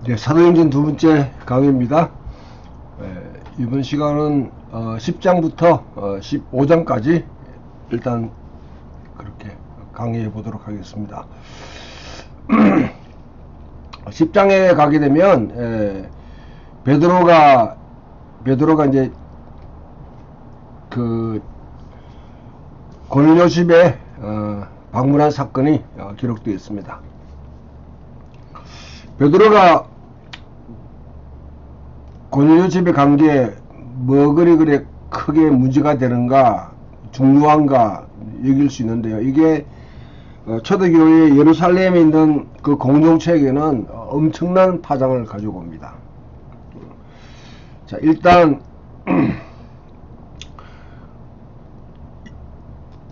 네, 사도행전 두 번째 강의입니다. 이번 시간은 10장부터 15장까지 일단 그렇게 강의해 보도록 하겠습니다. 10장에 가게 되면 베드로가 이제 그 고넬료 집에 방문한 사건이 기록되어 있습니다. 베드로가 고넬료 집에 간 게 뭐 그리 크게 문제가 되는가, 중요한가 여길 수 있는데요. 이게 초대교회 예루살렘에 있는 그 공동체에게는 엄청난 파장을 가지고 옵니다. 자, 일단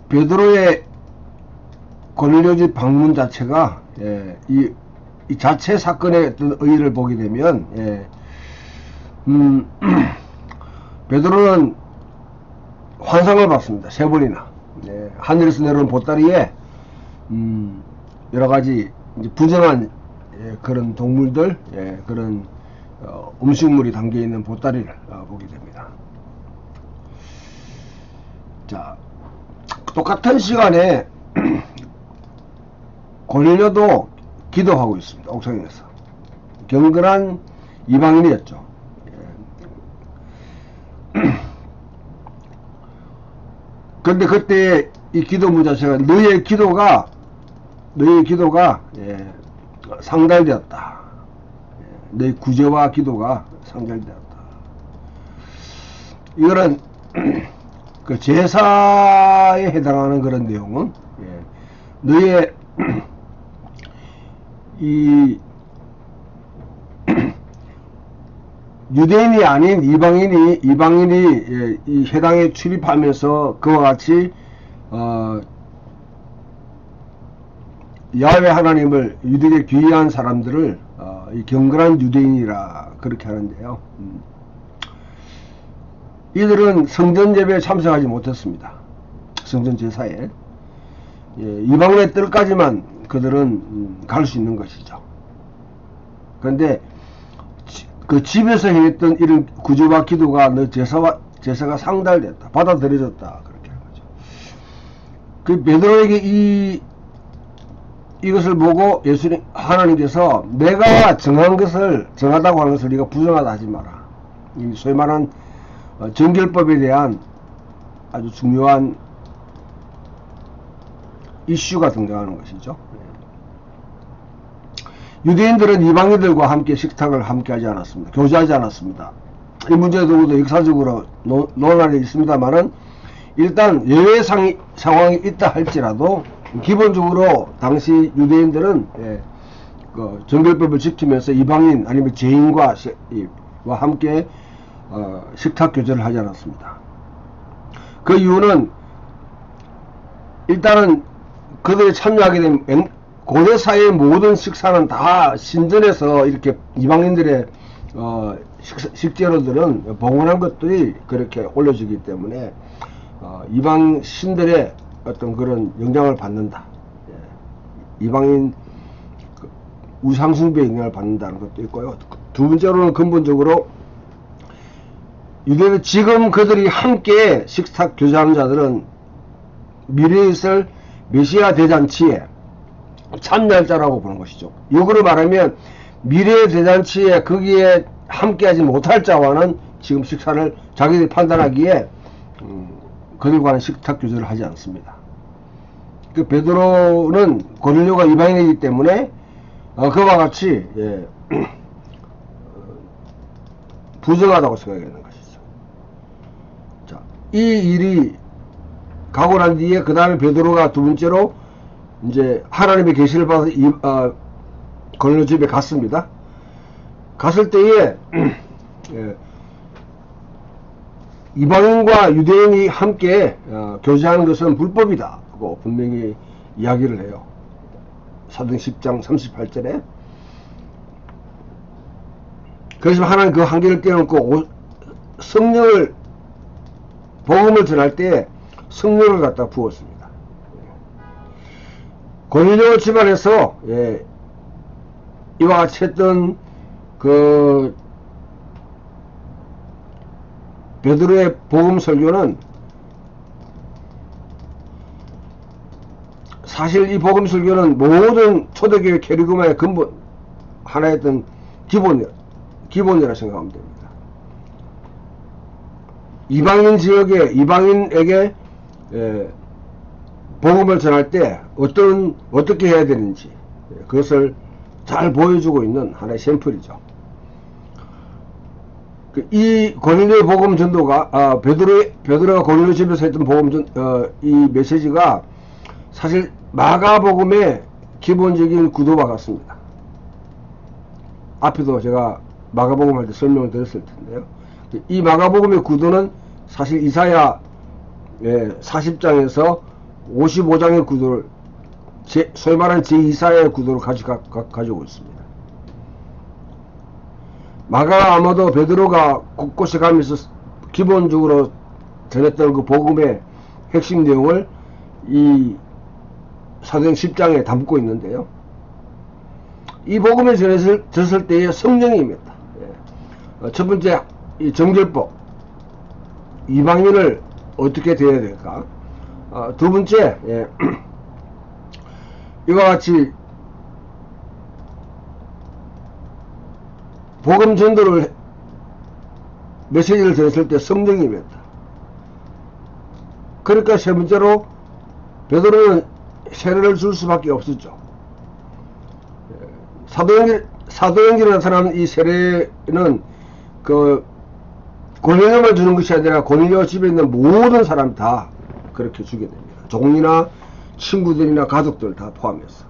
베드로의 고넬료 집 방문 자체가 이 자체 사건의 어떤 의의를 보게 되면 베드로는 환상을 봤습니다. 세 번이나. 하늘에서 내려온 보따리에 여러 가지 이제 부정한 그런 동물들, 그런 음식물이 담겨 있는 보따리를 보게 됩니다. 자, 똑같은 시간에 고넬료도 기도하고 있습니다. 옥상에서. 경건한 이방인이었죠. 근데 그때 이 기도문 자체가 너의 기도가 상달되었다. 너의 구제와 기도가 상달되었다. 이거는 그 제사에 해당하는 그런 내용은 너의 이 유대인이 아닌 이방인이 이 회당에 출입하면서 그와 같이 야훼 하나님을 유대에 귀의한 사람들을 이 경건한 유대인이라 그렇게 하는데요. 이들은 성전 예배에 참석하지 못했습니다. 성전 제사에. 이방인의 뜰까지만 그들은 갈 수 있는 것이죠. 그런데 그 집에서 했던 이런 구제와 기도가 너 제사가 상달됐다, 받아들여졌다, 그렇게 하는 거죠. 그 베드로에게 이것을 보고 하나님께서 내가 정하다고 하는 것을 네가 부정하다 하지 마라. 이 소위 말한 정결법에 대한 아주 중요한 이슈가 등장하는 것이죠. 유대인들은 이방인들과 함께 식탁을 함께 하지 않았습니다. 교제하지 않았습니다. 이 문제도 역사적으로 논란이 있습니다만은 일단 예외 상황이 있다 할지라도 기본적으로 당시 유대인들은 그 정결법을 지키면서 이방인 아니면 죄인과 함께 식탁 교제를 하지 않았습니다. 그 이유는 일단은 그들이 참여하게 된 고대사의 모든 식사는 다 신전에서 이렇게 이방인들의 식재료들은 봉헌한 것들이 그렇게 올려지기 때문에 이방 신들의 어떤 그런 영향을 받는다. 이방인 우상숭배의 영향을 받는다는 것도 있고요. 두 번째로는 근본적으로 유대인들 지금 그들이 함께 식탁 교제하는 자들은 미래에 있을 메시아 대잔치에 참여할 자라고 보는 것이죠. 역으로 말하면 미래의 대잔치에 거기에 함께하지 못할 자와는 지금 식사를 자기들이 판단하기에 그들과는 식탁 교제를 하지 않습니다. 그 베드로는 고넬료가 이방인이기 때문에 그와 같이 부정하다고 생각하는 것이죠. 자, 이 일이 가고 난 뒤에 그 다음에 베드로가 두 번째로 이제 하나님의 계시를 받아서 고넬료 집에 갔습니다. 갔을 때에 이방인과 유대인이 함께 교제하는 것은 불법이다 고 분명히 이야기를 해요. 사도행 10장 38절에. 그래서 하나님 그 한계를 깨놓고 성령을 복음을 전할 때 성령을 갖다 부었습니다. 고넬료 집안에서 이와 같이 했던 그 베드로의 복음 설교는 사실 이 복음 설교는 모든 초대교회 캐리그마의 근본 하나였던 기본이라 생각하면 됩니다. 이방인 지역에 이방인에게 복음을 전할 때 어떻게 해야 되는지 그것을 잘 보여주고 있는 하나의 샘플이죠. 이 고넬료의 복음 전도가 베드로가 고넬료 집에서 했던 이 메시지가 사실 마가복음의 기본적인 구도와 같습니다. 앞에도 제가 마가복음 할 때 설명을 드렸을 텐데요. 이 마가복음의 구도는 사실 이사야 40장에서 55장의 구도를 소위 말하는 제2사의 구도를 가지고 있습니다. 마가가 아마도 베드로가 곳곳에 가면서 기본적으로 전했던 그 복음의 핵심 내용을 이 사도행 10장에 담고 있는데요. 이 복음을 전했을 때의 성령입니다. 첫 번째, 이 정결법, 이방인을 어떻게 대해야 될까? 두 번째, 이와 같이 복음 전도를 메시지를 전했을 때 성령입니다. 그러니까 세 번째로 베드로는 세례를 줄 수밖에 없었죠. 사도행전에 나타나는 이 세례는 그 고넬료만 주는 것이 아니라 고넬료 집에 있는 모든 사람 다 그렇게 주게 됩니다. 종이나 친구들이나 가족들 다 포함해서.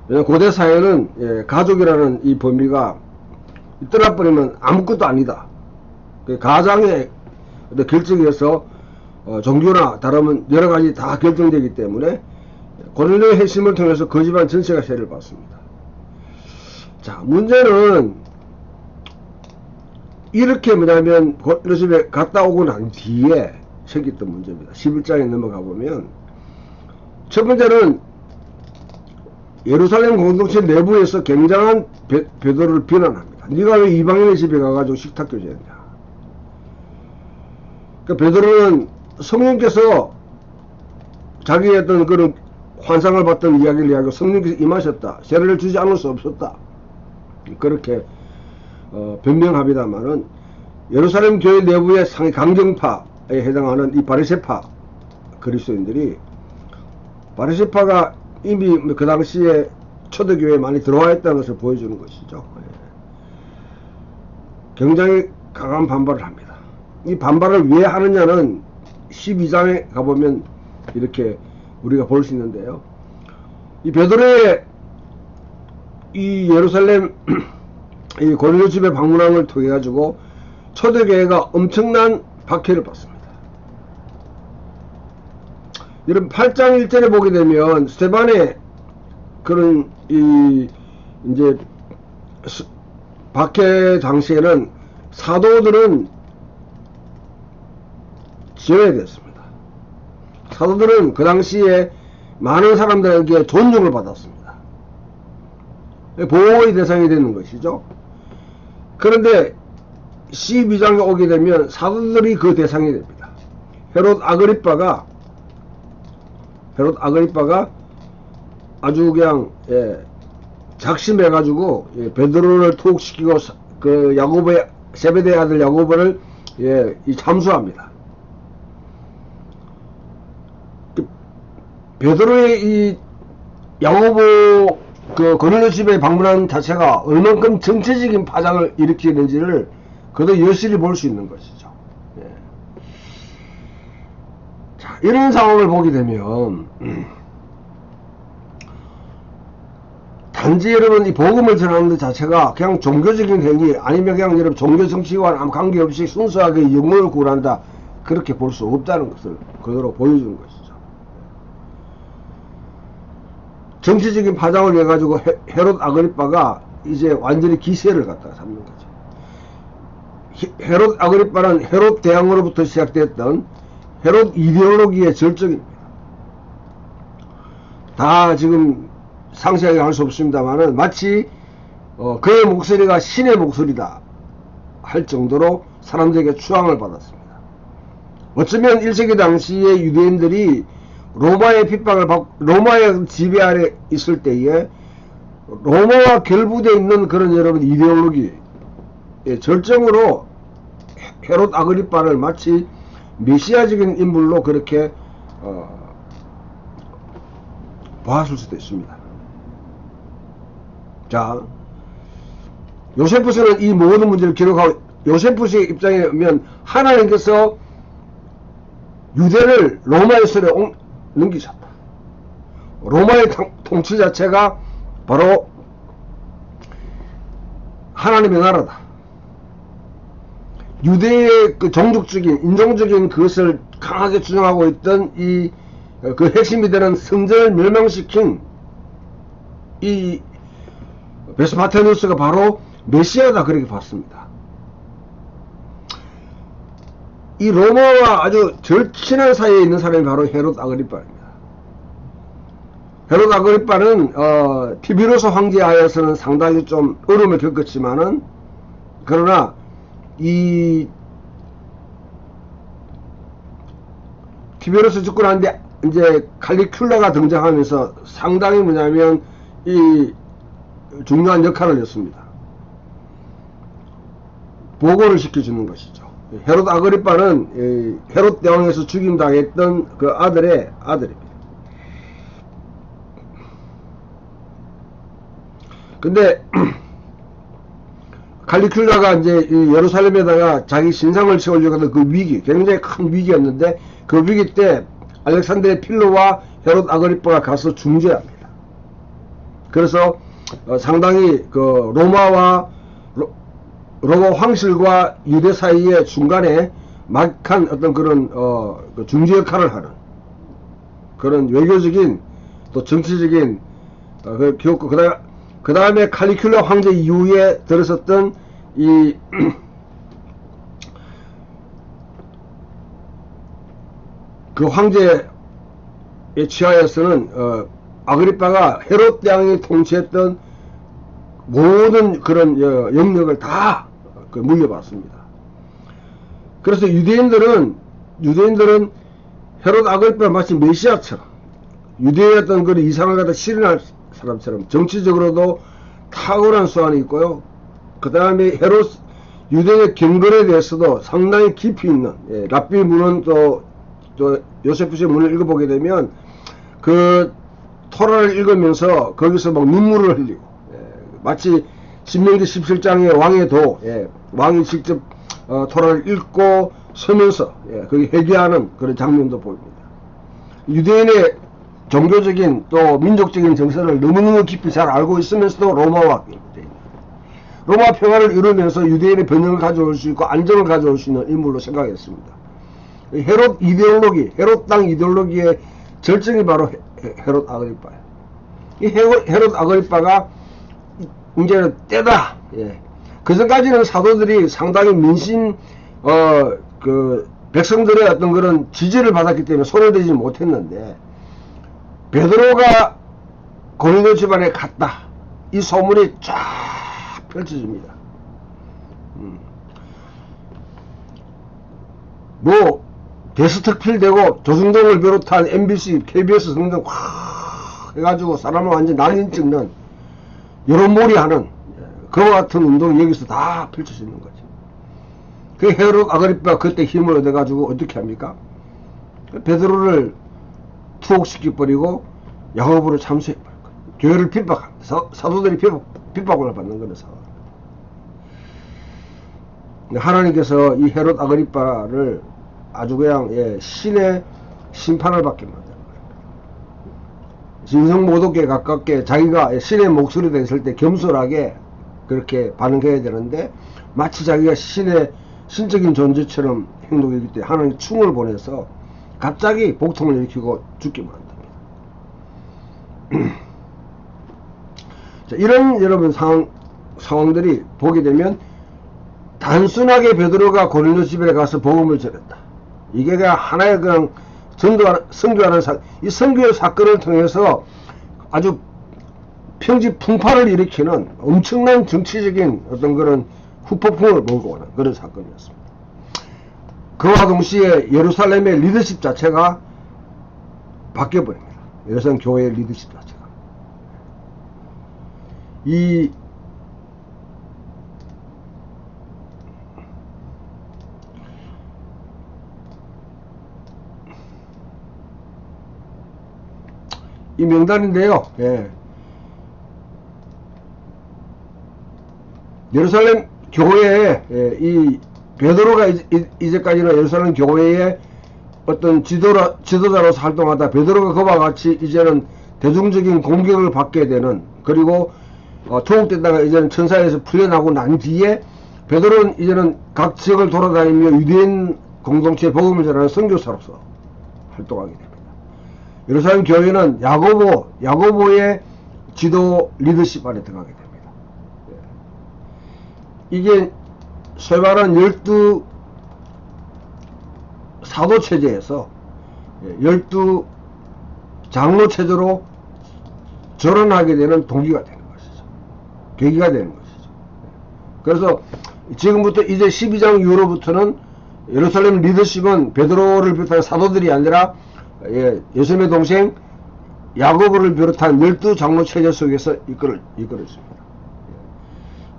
왜냐하면 고대 사회는 가족이라는 이 범위가 떠나버리면 아무것도 아니다. 가장의 결정에서 종교나 다르면 여러가지 다 결정되기 때문에 고넬료의 핵심을 통해서 그 집안 전체가 세례를 받습니다. 자, 문제는 이렇게 뭐냐면 고넬료 집에 갔다 오고 난 뒤에 생겼던 문제입니다. 11장에 넘어가 보면 첫 번째는 예루살렘 공동체 내부에서 굉장한 베드로를 비난합니다. 네가 왜 이방인의 집에 가가지고 식탁 교제했냐. 그러니까 베드로는 성령께서 자기의 어떤 그런 환상을 봤던 이야기를 이야기하고 성령께서 임하셨다. 세례를 주지 않을 수 없었다. 그렇게 변명합니다만은 예루살렘 교회 내부의 상위 강경파에 해당하는 이 바리새파 그리스도인들이 바리새파가 이미 그 당시에 초대교회에 많이 들어와 있다는 것을 보여주는 것이죠. 굉장히 강한 반발을 합니다. 이 반발을 왜 하느냐는 12장에 가보면 이렇게 우리가 볼 수 있는데요. 이 베드로의 이 예루살렘 이 고넬료 집에 방문한 걸 통해 가지고 초대교회가 엄청난 박해를 받습니다. 여러분 8장 1절에 보게 되면 스데반의 그런 이제 박해 당시에는 사도들은 제외됐습니다. 사도들은 그 당시에 많은 사람들에게 존중을 받았습니다. 보호의 대상이 되는 것이죠. 그런데 12장에 오게 되면 사도들이 그 대상이 됩니다. 헤롯 아그리빠가 아주 그냥 작심해가지고 베드로를 투옥시키고 그 야고보의 세베대의 아들 야고보를 참수합니다. 베드로의 이 야고보 그 고넬료 집에 방문한 자체가 얼만큼 정치적인 파장을 일으키는지를 그도 여실히 볼 수 있는 것이죠. 자, 이런 상황을 보게 되면 단지 여러분 이 복음을 전하는 것 자체가 그냥 종교적인 행위 아니면 그냥 여러분 종교 정치와는 아무 관계없이 순수하게 영혼을 구한다 그렇게 볼 수 없다는 것을 그대로 보여주는 것이죠. 정치적인 파장을 내 가지고 헤롯 아그리빠가 이제 완전히 기세를 갖다가 잡는 거죠. 헤롯 아그리빠는 헤롯 대왕으로부터 시작됐던 헤롯 이데올로기의 절정입니다. 다 지금 상세하게 할 수 없습니다만은 마치 그의 목소리가 신의 목소리다 할 정도로 사람들에게 추앙을 받았습니다. 어쩌면 1세기 당시에 유대인들이 로마의 핍박을 받고 로마의 지배 아래 있을 때에 로마와 결부되어 있는 그런 여러분 이데올로기 절정으로 헤롯 아그리빠를 마치 메시아적인 인물로 그렇게 보았을 수도 있습니다. 자, 요세푸스는 이 모든 문제를 기록하고 요세푸스의 입장에 보면 하나님께서 유대를 로마의 손에 넘기셨다. 로마의 통치 자체가 바로 하나님의 나라다. 유대의 그 종족적인 인종적인 그것을 강하게 주장하고 있던 그 핵심이 되는 성전을 멸망시킨 이 베스파테누스가 바로 메시아다 그렇게 봤습니다. 이 로마와 아주 절친한 사이에 있는 사람이 바로 헤롯 아그리빠입니다. 헤롯 아그리빠는 티비로스 황제 하에서는 상당히 좀 어려움을 겪었지만은 그러나 이 티베로스 죽고 나는데 이제 칼리큘라가 등장하면서 상당히 뭐냐면 이 중요한 역할을 했습니다. 보고를 시켜주는 것이죠. 헤롯 아그리빠는 헤롯 대왕에서 죽임당했던 그 아들의 아들입니다. 근데 칼리큘라가 이제 예루살렘에다가 자기 신상을 세우려고 하던 그 위기, 굉장히 큰 위기였는데 그 위기 때 알렉산드의 필로와 헤롯 아그리빠가 가서 중재합니다. 그래서 상당히 그 로마와 로마 황실과 유대 사이의 중간에 막한 어떤 그런 그 중재 역할을 하는 그런 외교적인 또 정치적인 그 기억고 그 다음에 칼리큘라 황제 이후에 들어섰던 그 황제의 치하에서는 아그리빠가 헤롯 대왕이 통치했던 모든 그런 영역을 다 물려받습니다. 그래서 유대인들은 헤롯 아그리빠가 마치 메시아처럼 유대의 어떤 그런 이상을 갖다 실현할 사람처럼 정치적으로도 탁월한 수완이 있고요. 그 다음에 유대의 경건에 대해서도 상당히 깊이 있는 랍비 문은 또 요세푸스의 문을 읽어보게 되면 그 토라를 읽으면서 거기서 막 눈물을 흘리고 마치 신명기 17장의 왕의 도 왕이 직접 토라를 읽고 서면서 거기 회개하는 그런 장면도 보입니다. 유대인의 종교적인 또 민족적인 정서를 너무너무 깊이 잘 알고 있으면서도 로마와 로마 평화를 이루면서 유대인의 번영을 가져올 수 있고 안정을 가져올 수 있는 인물로 생각했습니다. 헤롯 이데올로기, 헤롯 땅 이데올로기의 절정이 바로 헤롯 아그리빠예요. 이 헤롯 아그리빠가 이제는 때다. 그 전까지는 사도들이 상당히 민심 그 백성들의 어떤 그런 지지를 받았기 때문에 손을 대지 못했는데 베드로가 고린도 집안에 갔다. 이 소문이 쫙 펼쳐집니다. 뭐 데스특필 되고 조중동을 비롯한 MBC, KBS 등등 확 해가지고 사람을 완전 난리 찍는 여론몰이 하는 그와 같은 운동이 여기서 다 펼쳐지는 거지. 그 헤롯 아그리빠가 그때 힘을 얻어가지고 어떻게 합니까? 베드로를 투옥시켜버리고 야곱으로 참수해버릴 거예요. 교회를 핍박합니다. 사도들이 핍박을 받는 거라서. 하나님께서 이 헤롯 아그리빠를 아주 그냥 신의 심판을 받게 만드는 거예요. 신성모독에 가깝게 자기가 신의 목소리가 있을 때 겸손하게 그렇게 반응해야 되는데 마치 자기가 신적인 존재처럼 행동했기 때문에 하나님이 충을 보내서 갑자기 복통을 일으키고 죽게 만듭니다. 자, 이런 여러분 상황들이 보게 되면 단순하게 베드로가 고린도 집에 가서 복음을 전했다. 이게 그냥 하나의 그냥 선교하는 이 선교의 사건을 통해서 아주 평지 풍파를 일으키는 엄청난 정치적인 어떤 그런 후폭풍을 몰고 오는 그런 사건이었습니다. 그와 동시에 예루살렘의 리더십 자체가 바뀌어버립니다. 예루살렘 교회의 리더십 자체가. 이 명단인데요. 예. 예루살렘 교회에 이 베드로가 이제까지는 예루살렘 교회의 어떤 지도자로서 활동하다 베드로가 그와 같이 이제는 대중적인 공격을 받게 되는, 그리고 투옥됐다가 이제는 천사에서 풀려나고 난 뒤에 베드로는 이제는 각 지역을 돌아다니며 유대인 공동체에 복음을 전하는 선교사로서 활동하게 됩니다. 예루살렘 교회는 야고보의 지도 리더십 안에 들어가게 됩니다. 이게 소위 말하는 12 사도 체제에서 12 장로 체제로 전환하게 되는 동기가 되는 것이죠. 계기가 되는 것이죠. 그래서 지금부터 이제 12장 이후로부터는 예루살렘 리더십은 베드로를 비롯한 사도들이 아니라 예수님의 동생 야고보를 비롯한 12 장로 체제 속에서 이끌어집니다.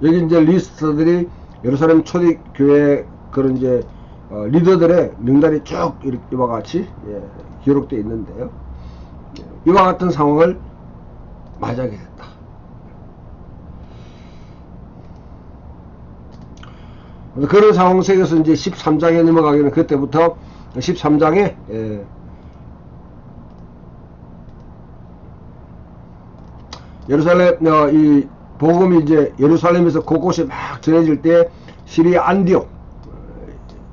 여기 이제 리스트들이 예루살렘 초대교회 그런 이제 리더들의 명단이 쭉 이와 같이 기록되어 있는데요. 이와 같은 상황을 맞이하게 됐다. 그런 상황 속에서 이제 13장에 넘어가기는 그때부터 13장에 예루살렘 이 복음이 이제 예루살렘에서 곳곳에 막 전해질 때 시리아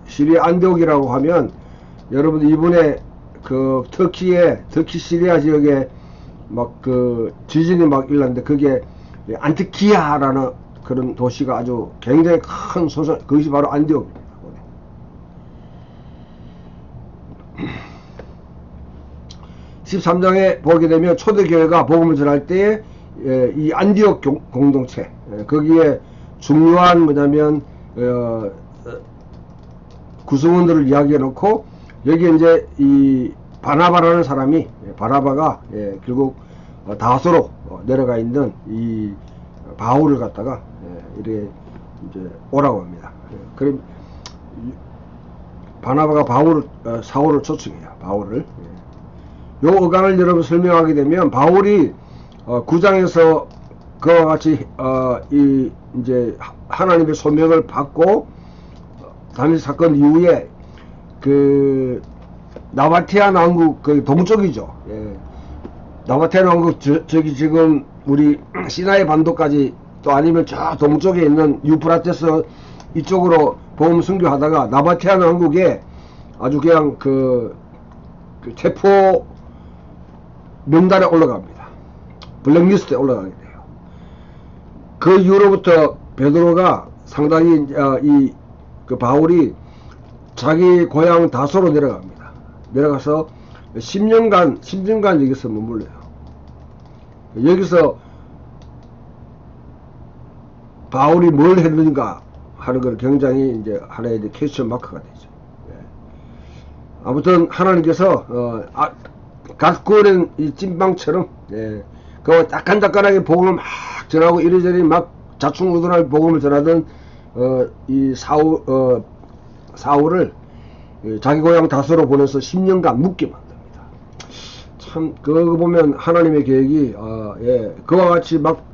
안디옥이라고 하면 여러분 이번에 그 터키 시리아 지역에 막 그 지진이 막 일났는데 그게 안티키아라는 그런 도시가 아주 굉장히 큰 소설, 그것이 바로 안디옥입니다. 13장에 보게 되면 초대교회가 복음을 전할 때에 이 안디옥 공동체, 거기에 중요한 뭐냐면 구성원들을 이야기해 놓고 여기에 이제 이 바나바라는 사람이 바나바가 결국 다소로 내려가 있는 이 바울을 갖다가 이렇게 이제 오라고 합니다. 그럼 바나바가 사울을 초청해요. 바울을. 요 어간을 여러분 설명하게 되면 바울이 9장에서 그와 같이 이제 하나님의 소명을 받고 다윗 사건 이후에 그 나바테안 왕국 그 동쪽이죠. 나바테안 왕국 저기 지금 우리 시나이 반도까지 또 아니면 저 동쪽에 있는 유프라테스 이쪽으로 복음 선교하다가 나바테안 왕국에 아주 그냥 그 체포 명단에 올라갑니다. 블랙리스트에 올라가게 돼요. 그 이후로부터 베드로가 상당히 그 바울이 자기 고향 다소로 내려갑니다. 내려가서 10년간 여기서 머물러요. 여기서 바울이 뭘 했는가 하는 걸 굉장히 이제 하나의 퀘스천 마크가 되죠. 아무튼 하나님께서 갓구어낸 이 찐빵처럼 그 따끈따끈하게 복음을 막 전하고 이리저리 막 자충우돌하게 복음을 전하던 이 사울을 자기 고향 다소로 보내서 10년간 묵게 만듭니다. 참 그거 보면 하나님의 계획이 그와 같이 막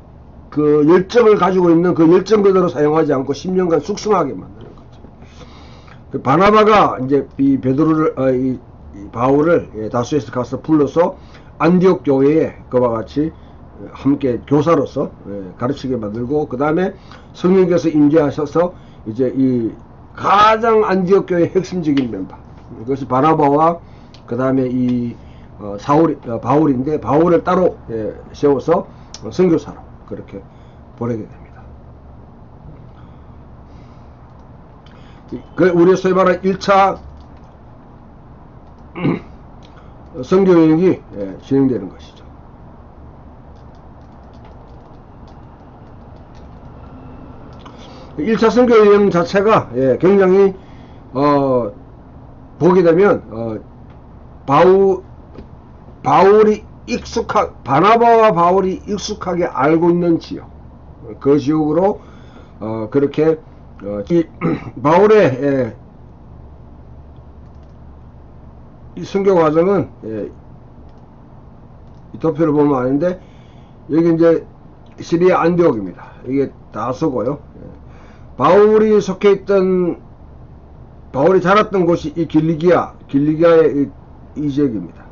그 열정을 가지고 있는 그 열정 그대로 사용하지 않고 10년간 숙성하게 만드는 거죠. 그 바나바가 이제 이 베드로를 이 바울을 다소에서 가서 불러서 안디옥 교회에 그와 같이 함께 교사로서 가르치게 만들고, 그 다음에 성령께서 임재하셔서 이제 이 가장 안디옥 교회의 핵심적인 멤버, 그것이 바나바와 그 다음에 이 바울인데 바울을 따로 세워서 선교사로 그렇게 보내게 됩니다. 우리 소위 말하는 1차 선교여행이 진행되는 것이죠. 1차 선교 여행 자체가 굉장히 보게 되면 바울이 바나바와 바울이 익숙하게 알고 있는 지역, 그 지역으로 그렇게 이 바울의 이 선교 과정은 이 도표를 보면 아는데, 여기 이제 시리아 안디옥입니다. 이게 다소고요. 바울이 속해 있던, 바울이 자랐던 곳이 이 길리기아의 이 지역입니다.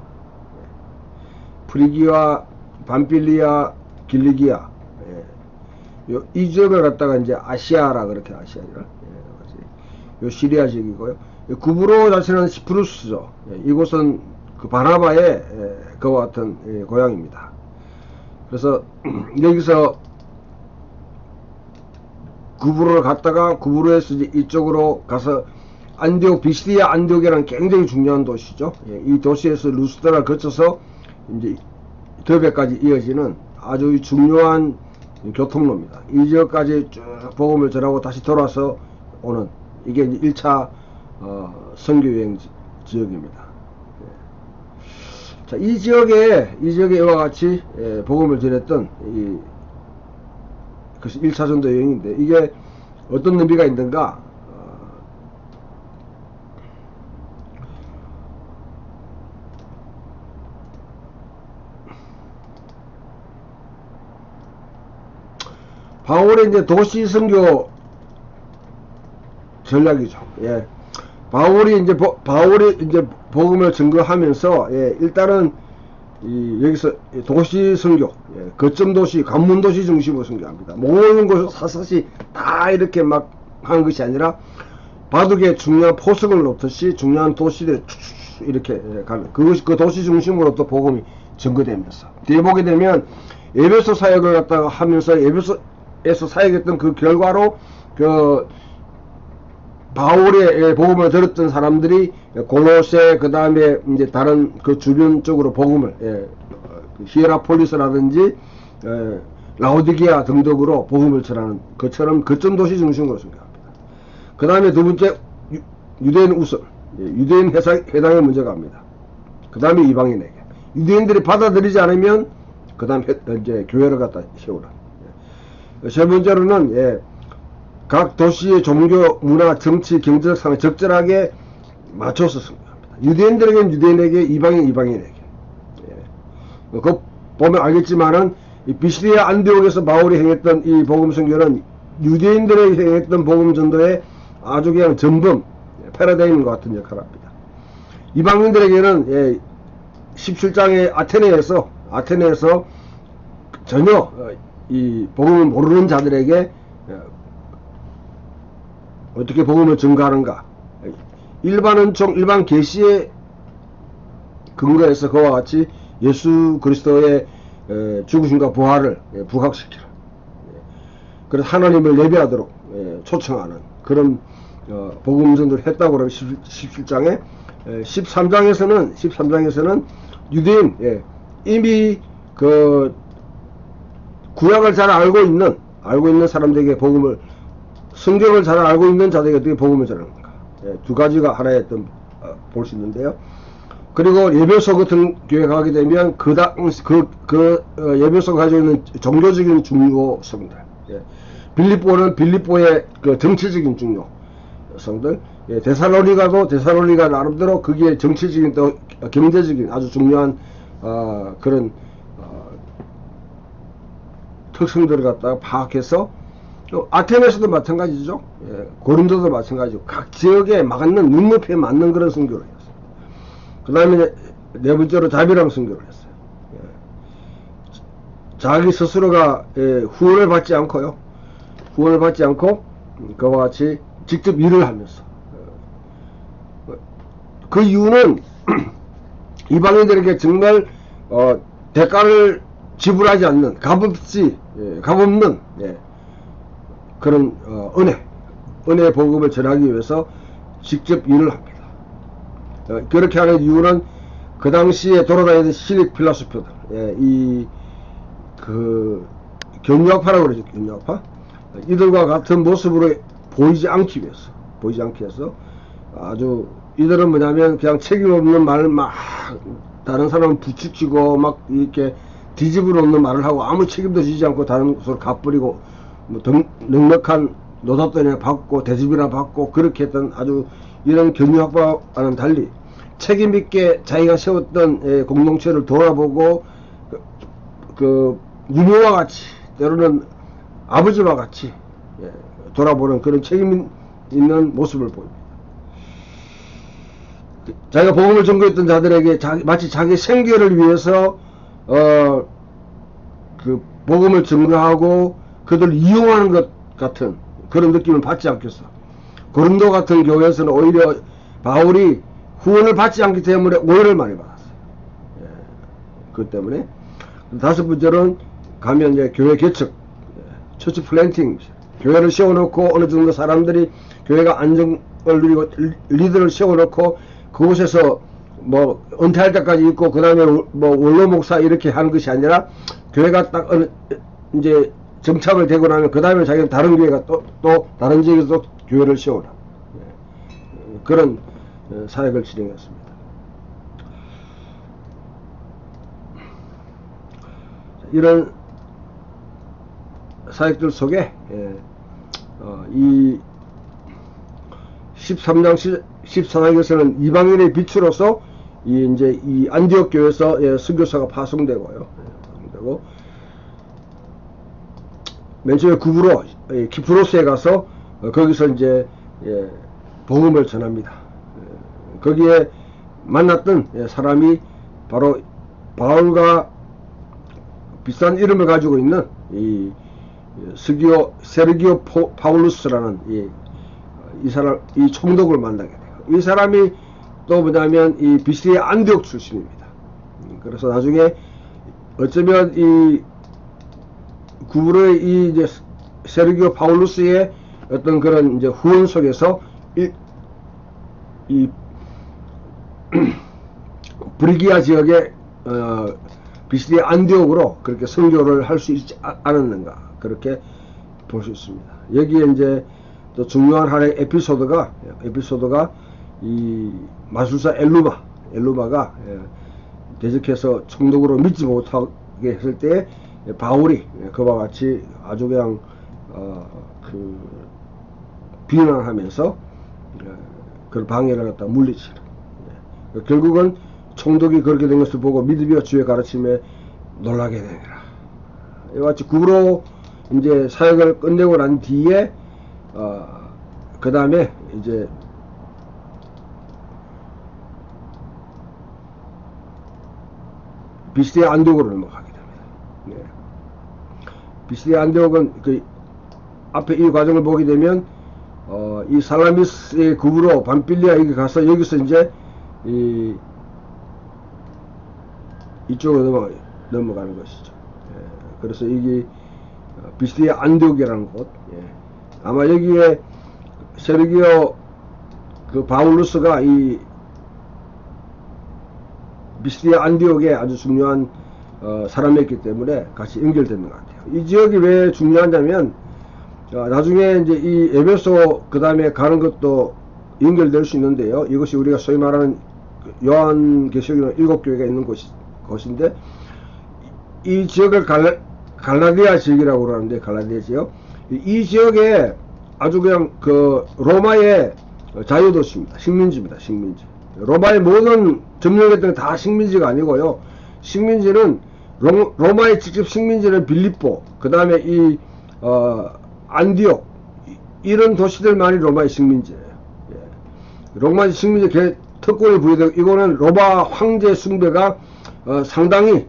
프리기아, 밤필리아, 길리기아, 이 지역을 갖다가 이제 아시아라 그렇게 아시아라, 요 시리아 지역이고요. 구브로 자체는 시프루스죠. 이곳은 그 바나바의 그와 같은 고향입니다. 그래서 여기서 구브로를 갔다가 구브로에서 이쪽으로 가서 안디옥, 비시디아 안디옥이라는 굉장히 중요한 도시죠. 이 도시에서 루스드라를 거쳐서 이제 더베까지 이어지는 아주 중요한 교통로입니다. 이 지역까지 쭉 복음을 전하고 다시 돌아서 오는, 이게 이제 1차 선교여행 지역입니다. 자, 이 지역에 이와 같이 복음을 전했던 그것이 1차 전도 여행인데, 이게 어떤 의미가 있는가? 바울의 이제 도시 선교 전략이죠. 바울이 이제 복음을 증거하면서, 일단은 여기서 도시 선교, 거점 도시, 관문 도시 중심으로 선교합니다. 모든 곳을 사사시 다 이렇게 막 하는 것이 아니라 바둑에 중요한 포석을 놓듯이 중요한 도시들 이렇게 가는, 그것이 그 도시 중심으로 또 복음이 증거되면서, 뒤에 보게 되면 에베소 사역을 갖다가 하면서 에베소에서 사역했던 그 결과로 그 바울의 복음을 들었던 사람들이 골로새, 그 다음에 이제 다른 그 주변 쪽으로 복음을, 히에라폴리스라든지 라오디게아 등등으로 복음을 전하는 것처럼 거점 도시 중심으로 생각합니다. 그 다음에 두 번째, 유대인 우선, 유대인 회당에 먼저 갑니다. 그 다음에 이방인에게, 유대인들이 받아들이지 않으면 그 다음 이제 교회를 갖다 세우라. 세 번째로는 각 도시의 종교, 문화, 정치, 경제적 상황에 적절하게 맞춰서 선교합니다. 유대인들에게는 유대인에게, 이방인에게. 그거 보면 알겠지만은 이 비시디아 안디옥에서 바울이 행했던 이 복음 선교는 유대인들에게 행했던 복음 전도의 아주 그냥 전범, 패러다임과 같은 역할을 합니다. 이방인들에게는 17장의 아테네에서 전혀 이 복음을 모르는 자들에게 어떻게 복음을 증거하는가? 일반 계시에 근거해서 그와 같이 예수 그리스도의 죽으심과 부활을 부각시키라. 그래서 하나님을 예배하도록 초청하는 그런 복음 전도를 했다고 그러면 17장에 13장에서는 유대인, 이미 그 구약을 잘 알고 있는 사람들에게 복음을, 성경을 잘 알고 있는 자들에게 어떻게 복음을 전하는가. 두 가지가 하나의 볼 수 있는데요. 그리고 예배소 같은 교회 가게 되면 예배소가 가지고 있는 종교적인 중요성들, 빌립보는 빌립보의 그 정치적인 중요성들, 데살로니가 나름대로 그게 정치적인 또 경제적인 아주 중요한 그런 특성들을 갖다가 파악해서, 아테네에서도 마찬가지죠. 고린도도 마찬가지고 각 지역에 맞는 눈높이에 맞는 그런 선교를 했어요. 그 다음에 네 번째로 자비랑 선교를 했어요. 자기 스스로가 후원을 받지 않고 그와 같이 직접 일을 하면서, 그 이유는 이방인들에게 정말 대가를 지불하지 않는 값없는 그런 은혜 복음을 전하기 위해서 직접 일을 합니다. 그렇게 하는 이유는 그 당시에 돌아다니던 신익 필라소퍼들, 그 견유학파라고 그러죠. 견유학파. 이들과 같은 모습으로 보이지 않기 위해서 아주 이들은 뭐냐면 그냥 책임 없는 말을 막 다른 사람을 부추치고 막 이렇게 뒤집어 놓는 말을 하고 아무 책임도 지지 않고 다른 것을 갚으리고 뭐 넉넉한 노답돈이나 받고 대접이나 받고 그렇게 했던 아주 이런 경유학파와는 달리 책임있게 자기가 세웠던 공동체를 돌아보고 그 유모와 같이 때로는 아버지와 같이 돌아보는 그런 책임 있는 모습을 보입니다. 자기가 복음을 전거했던 자들에게 마치 자기 생계를 위해서 그 복음을 증거하고 그들을 이용하는 것 같은 그런 느낌을 받지 않겠어. 고린도 같은 교회에서는 오히려 바울이 후원을 받지 않기 때문에 오해를 많이 받았어요. 그 때문에 다섯 번째는 가면 이제 교회 개척, 처치 플랜팅, 교회를 세워놓고 어느 정도 사람들이 교회가 안정을 누리고 리더를 세워놓고 그곳에서 뭐 은퇴할 때까지 있고 그 다음에 뭐 원로 목사 이렇게 하는 것이 아니라 교회가 딱 이제 정착을 되고 나면 그 다음에 자기는 다른 교회가 또 다른 지역에서 교회를 세우라 그런 사역을 진행했습니다. 이런 사역들 속에 이 13장 14장에서는 이방인의 빛으로서 이제 이 안디옥 교회에서 선교사가 파송되고요. 파송되고 맨 처음에 구브로 키프로스에 가서 거기서 이제 복음을 전합니다. 거기에 만났던 사람이 바로 바울과 비싼 이름을 가지고 있는 이 세르기오 파울루스라는 이 사람, 이 총독을 만나게 돼요. 이 사람이 또 뭐냐면 이 비시리아 안디옥 출신입니다. 그래서 나중에 어쩌면 이 구브로의 이 이제 세르기오 파울루스의 어떤 그런 이제 후원 속에서 이 브리기아 지역의 비시리아 안디옥으로 그렇게 선교를 할 수 있지 않았는가 그렇게 볼 수 있습니다. 여기에 이제 또 중요한 하나의 에피소드가 이 마술사 엘루바가 대적해서 총독으로 믿지 못하게 했을 때 바울이 그와 같이 아주 그냥 그 비난하면서 그걸 방해를 갖다 물리치는 결국은 총독이 그렇게 된 것을 보고 믿음이와 주의 가르침에 놀라게 되니라. 이와 같이 구브로 이제 사역을 끝내고 난 뒤에 그 다음에 이제 비시리아 안디옥으로 넘어가게 됩니다. 비시리아 안디옥은 그 앞에 이 과정을 보게 되면 이 살라미스의 구브로 밤빌리아 여기 가서 여기서 이제 이쪽으로 넘어가는 것이죠. 그래서 이게 비시리아 안디옥이라는 곳. 아마 여기에 세르기오 그 바울루스가 이 비시리아 안디옥에 아주 중요한 사람이었기 때문에 같이 연결되는 것 같아요. 이 지역이 왜 중요하냐면 나중에 이제 이 에베소 그 다음에 가는 것도 연결될 수 있는데요. 이것이 우리가 소위 말하는 요한계시록에 7교회가 있는 곳인데 이 지역을 갈라디아 지역이라고 그러는데 갈라디아 지역 이 지역에 아주 그냥 그 로마의 자유도시입니다. 식민지입니다. 식민지. 로마의 모든 점령했던 게 다 식민지가 아니고요. 식민지는 로마의 직접 식민지는 빌립보 그 다음에 이 안디옥 이런 도시들만이 로마의 식민지예요. 로마의 식민지 특권을 부여되고 이거는 로마 황제 숭배가 상당히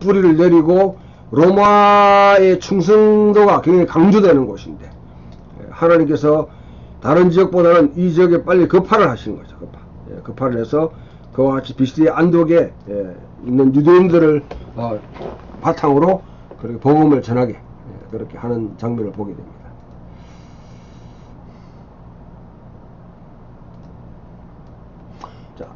뿌리를 내리고 로마의 충성도가 굉장히 강조되는 곳인데 하나님께서 다른 지역보다는 이 지역에 빨리 급파를 하시는 거죠. 급파를 해서 그와 같이 비시리아 안디옥에 있는 유대인들을 바탕으로 그렇게 복음을 전하게 그렇게 하는 장면을 보게 됩니다. 자,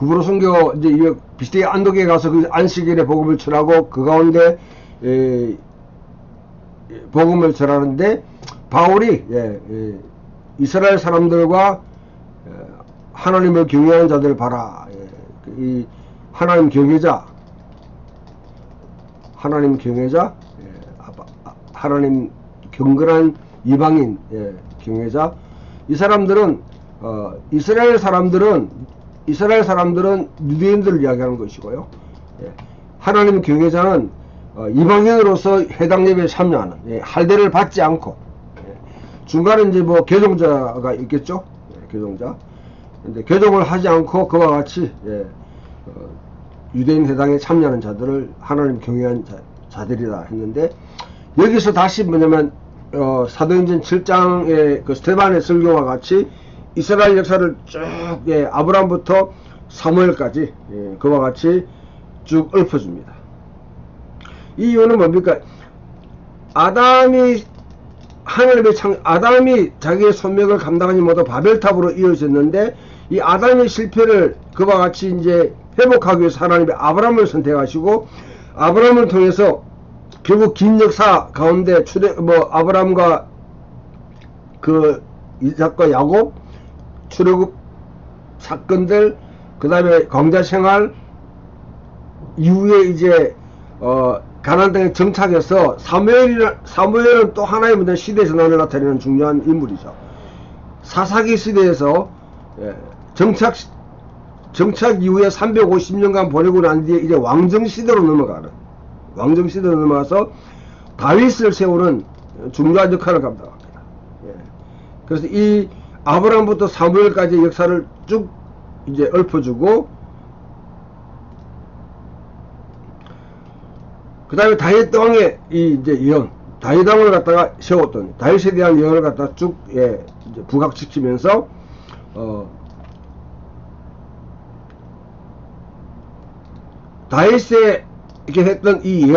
구부로 선교 이제 이 비스티아 안독에 가서 그 안식일에 복음을 전하고 그 가운데 복음을 전하는데 바울이 이스라엘 사람들과 하나님을 경외하는 자들 봐라. 이 하나님 경외자, 하나님 경건한 이방인 경외자. 이 사람들은 이스라엘 사람들은 유대인들을 이야기하는 것이고요. 하나님 경외자는 이방인으로서 해당 예배에 참여하는, 할례를 받지 않고, 중간에 이제 뭐 개종자가 있겠죠. 개종자. 근데 개종을 하지 않고 그와 같이 유대인 회당에 참여하는 자들을 하나님 경외한 자들이다 했는데, 여기서 다시 뭐냐면 사도행전 7장의 그 스테반의 설교와 같이 이스라엘 역사를 쭉 아브라함부터 사무엘까지 그와 같이 쭉 읊어줍니다. 이 이유는 뭡니까? 아담이 자기의 손명을 감당하지 못하고 바벨탑으로 이어졌는데, 이 아담의 실패를 그와 같이 이제 회복하기 위해서 하나님이 아브라함을 선택하시고, 아브라함을 통해서 결국 긴 역사 가운데 아브라함과 그 이삭과 야곱 출애굽 사건들, 그 다음에 광야 생활 이후에 이제 가나안 땅에 정착해서 사무엘은 또 하나의 문제 시대 전환을 나타내는 중요한 인물이죠. 사사기 시대에서 정착 이후에 350년간 보내고 난 뒤에 이제 왕정 시대로 넘어가서 다윗을 세우는 중요한 역할을 감당합니다. 그래서 이 아브라함부터 사무엘까지 역사를 쭉 이제 읊어주고, 그 다음에 다윗 왕의 이 이제 예언, 다윗 왕을 갖다가 세웠던, 다윗에 대한 예언을 갖다가 쭉 이제 부각시키면서 다윗에 이렇게 했던 이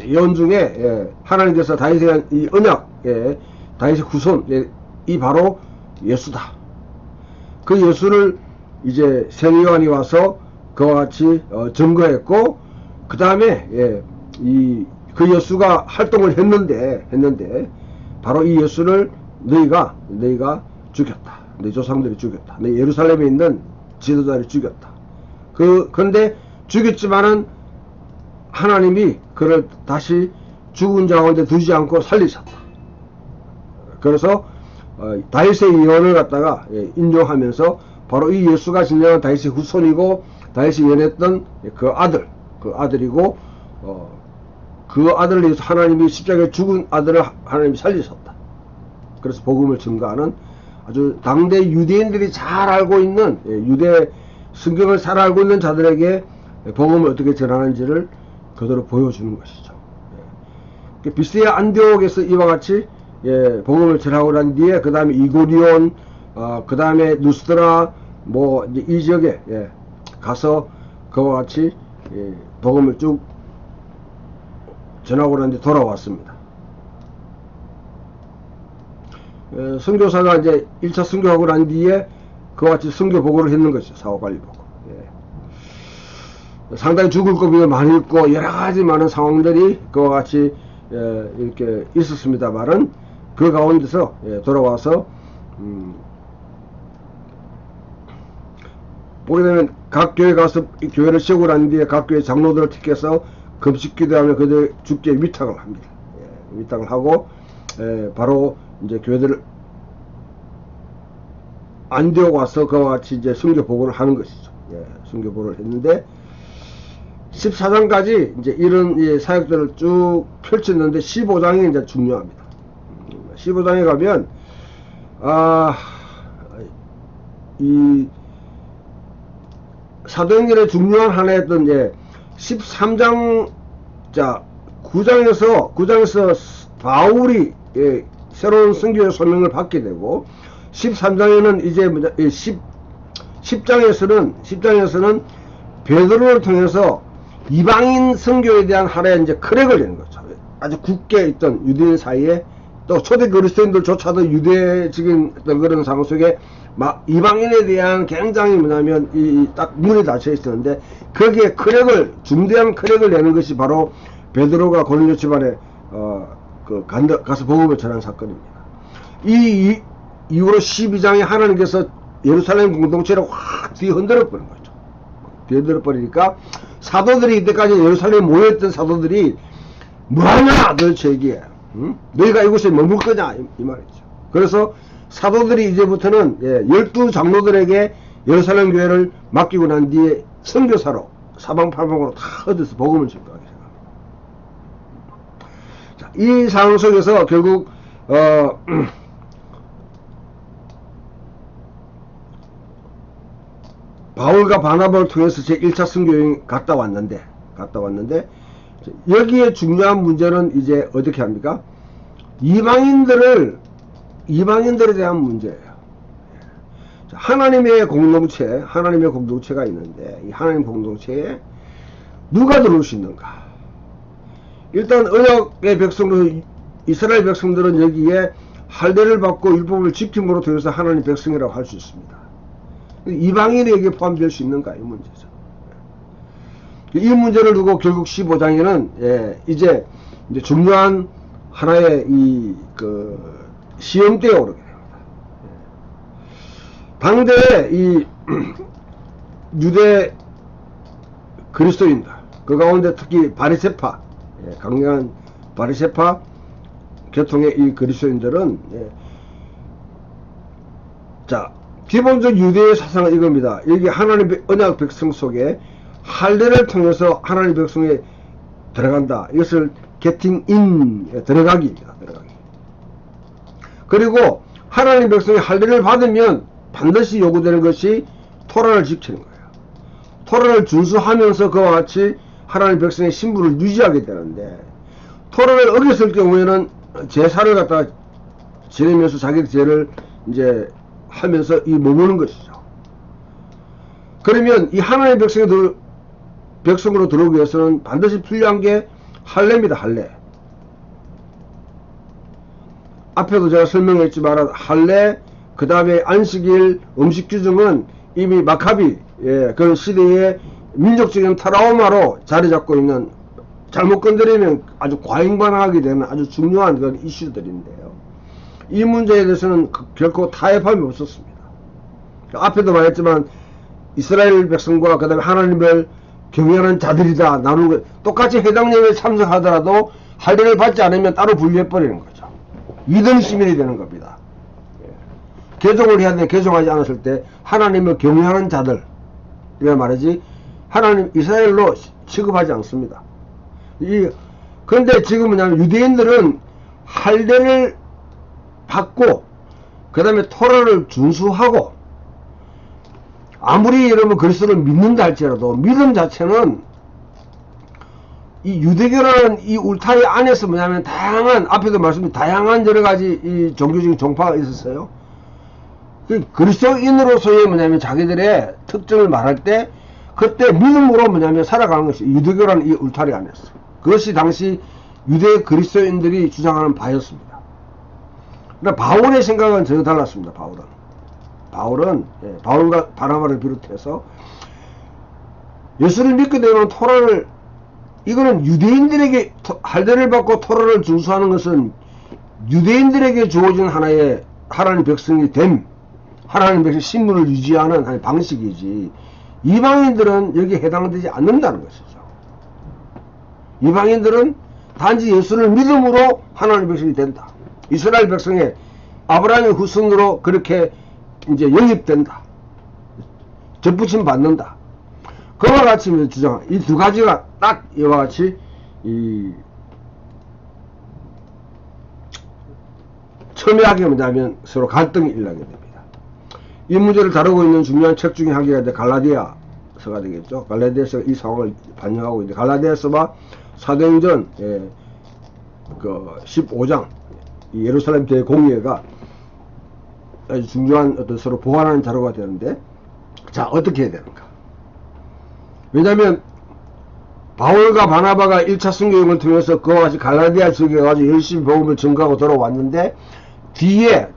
예언 중에 하나님께서 다윗에 대한 이 언약, 다윗의 후손, 이 바로 예수다. 그 예수를 이제聖요한이 와서 그와 같이 증거했고, 그 다음에 그 예수가 활동을 했는데 바로 이 예수를 너희가 죽였다. 너희 조상들이 죽였다. 너희 예루살렘에 있는 지도자들이 죽였다. 그런데 죽였지만은 하나님이 그를 다시 죽은 자 가운데 두지 않고 살리셨다. 그래서 다윗의 예언을 갖다가 인용하면서 바로 이 예수가 진정한 다윗의 후손이고, 다윗이 예언했던 그 아들이고, 그 아들을 위해서 하나님이 십자가에 죽은 아들을 하나님이 살리셨다. 그래서 복음을 증거하는 아주 당대 유대인들이 잘 알고 있는, 유대 성경을 잘 알고 있는 자들에게 복음을 어떻게 전하는지를 그대로 보여주는 것이죠. 비스티아 안디옥에서 이와 같이 복음을 전하고 난 뒤에 그 다음에 이고리온, 그 다음에 누스드라, 뭐 이제 이 지역에 가서 그와 같이 복음을 쭉 전하고 난 뒤에 돌아왔습니다. 선교사가 이제 1차 선교하고 난 뒤에 그와 같이 선교 보고를 했는 것이죠. 사후관리 보고. 상당히 죽을 고비가 많이 있고 여러 가지 많은 상황들이 그와 같이 이렇게 있었습니다만은, 그 가운데서 돌아와서 보게 되면 각 교회 가서 교회를 세우고 난 뒤에 각 교회 장로들을 택해서 금식 기도하며 그들 주께 위탁을 합니다. 위탁을 하고 바로 이제 교회들을 안디옥 와서 그와 같이 이제 선교 보고를 하는 것이죠. 선교 보고를 했는데 14장까지 이제 이런 사역들을 쭉 펼쳤는데 15장이 이제 중요합니다. 15장에 가면 이 사도행전의 중요한 하나였던 13장, 자 9장에서 바울이 새로운 선교의 소명을 받게 되고, 13장에는 이제 10장에서는 베드로를 통해서 이방인 선교에 대한 하나의 이제 크랙을 내는 거죠. 아주 굳게 있던 유대인 사이에 또 초대 그리스도인들조차도 유대적인 어떤 그런 상황 속에 막 이방인에 대한 굉장히 뭐냐면 딱 문이 닫혀 있었는데 거기에 크랙을 중대한 크랙을 내는 것이 바로 베드로가 고린도 집안에 가서 복음을 전한 사건입니다. 이 이후로 12장에 하나님께서 예루살렘 공동체를 확 뒤흔들어 버린 거죠. 뒤흔들어 버리니까 사도들이 이때까지 예루살렘에 모여있던 사도들이 뭐하냐 도대체 얘기해. 응? 너희가 이곳에 머물 거냐 이 말이죠. 그래서 사도들이 이제부터는 12장로들에게 예루살렘 교회를 맡기고 난 뒤에 선교사로 사방팔방으로 다 어디서 복음을 전도하기 시작합니다. 자, 이 상황 속에서 결국 바울과 바나바를 통해서 제1차 선교여행 갔다 왔는데 여기에 중요한 문제는 이제 어떻게 합니까? 이방인들에 대한 문제예요. 하나님의 공동체가 있는데 이 하나님 공동체에 누가 들어올 수 있는가? 일단 언약의 백성으로 이스라엘 백성들은 여기에 할례를 받고 율법을 지킴으로 통해서 하나님 백성이라고 할 수 있습니다. 이방인에게 포함될 수 있는가 이 문제죠. 이 문제를 두고 결국 15장에는 이제 중요한 하나의 시험대에 오르게 됩니다. 당대에 이 유대 그리스도인들 그 가운데 특히 바리새파 강력한 바리새파 계통의 이 그리스도인들은 자 기본적 유대의 사상은 이겁니다. 여기 하나님의 언약 백성 속에 할례를 통해서 하나님 백성에 들어간다. 이것을 getting in 들어가기입니다. 들어가기. 그리고 하나님 백성이 할례를 받으면 반드시 요구되는 것이 토라를 지키는 거예요. 토라를 준수하면서 그와 같이 하나님 백성의 신분을 유지하게 되는데 토라를 어겼을 경우에는 제사를 갖다 지내면서 자기 죄를 이제 하면서 이 머무는 것이죠. 그러면 이 하나님의 백성으로 들어오기 위해서는 반드시 필요한 게 할례입니다. 할례. 앞에도 제가 설명했지만 할례 그 다음에 안식일 음식 규정은 이미 마카비 그런 시대의 민족적인 트라우마로 자리 잡고 있는 잘못 건드리면 아주 과잉반응하게 되는 아주 중요한 그런 이슈들인데요. 이 문제에 대해서는 결코 타협함이 없었습니다. 앞에도 말했지만 이스라엘 백성과 그 다음에 하나님을 경외하는 자들이다 나누는 것 똑같이 해당 예배에 참석하더라도 할례를 받지 않으면 따로 분리해버리는 거죠. 이등 시민이 되는 겁니다. 개종을 해야 되는데 개종하지 않았을 때 하나님을 경외하는 자들 이래 말이지 하나님 이스라엘로 취급하지 않습니다. 그런데 지금 뭐냐면 유대인들은 할례를 받고 그 다음에 토라를 준수하고 아무리 여러분 그리스도를 믿는다 할지라도 믿음 자체는 이 유대교라는 이 울타리 안에서 뭐냐면 다양한 앞에도 말씀드린 다양한 여러가지 이 종교적인 종파가 있었어요. 그리스도인으로서의 뭐냐면 자기들의 특징을 말할 때 그때 믿음으로 뭐냐면 살아가는 것이 유대교라는 이 울타리 안에서 그것이 당시 유대 그리스도인들이 주장하는 바였습니다. 그러나 바울의 생각은 전혀 달랐습니다. 바울은 바울과 바나바를 비롯해서 예수를 믿게 되면 토라를 이거는 유대인들에게 할례를 받고 토라를 준수하는 것은 유대인들에게 주어진 하나의 하나님 백성이 됨 하나님 백성 신분을 유지하는 하나의 방식이지 이방인들은 여기에 해당되지 않는다는 것이죠. 이방인들은 단지 예수를 믿음으로 하나님 백성이 된다. 이스라엘 백성의 아브라함의 후손으로 그렇게 이제 영입된다. 접붙임 받는다. 그와 같이 주장, 이 두 가지가 딱 이와 같이 첨예하게 뭐냐면 서로 갈등이 일어나게 됩니다. 이 문제를 다루고 있는 중요한 책 중에 한 개가 갈라디아서가 되겠죠. 갈라디아서가 이 상황을 반영하고 있는데 갈라디아서와 사도행전 그 15장 이 예루살렘 대공예가 아주 중요한 어떤 서로 보완하는 자료가 되는데 자 어떻게 해야 되는가? 왜냐하면 바울과 바나바가 1차 순교행을 통해서 그와 같이 갈라디아 지역에 가지고 열심히 복음을 전가하고 돌아왔는데, 뒤에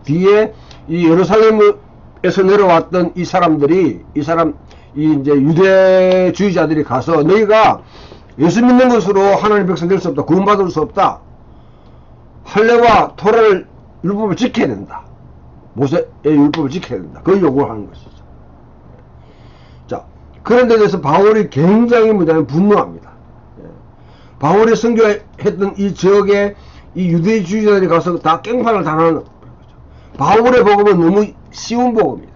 이 예루살렘에서 내려왔던 이 이제 유대주의자들이 가서, 너희가 예수 믿는 것으로 하나님 백성 될 수 없다, 구원받을 수 없다, 할례와 토라를 율법을 지켜야 된다, 모세의 율법을 지켜야 된다, 그 요구를 하는 것이죠. 자, 그런 데 대해서 바울이 굉장히 분노합니다. 바울이 선교했던 이 지역에 이 유대주의자들이 가서 다 깽판을 당하는 거죠. 바울의 복음은 너무 쉬운 복음이다.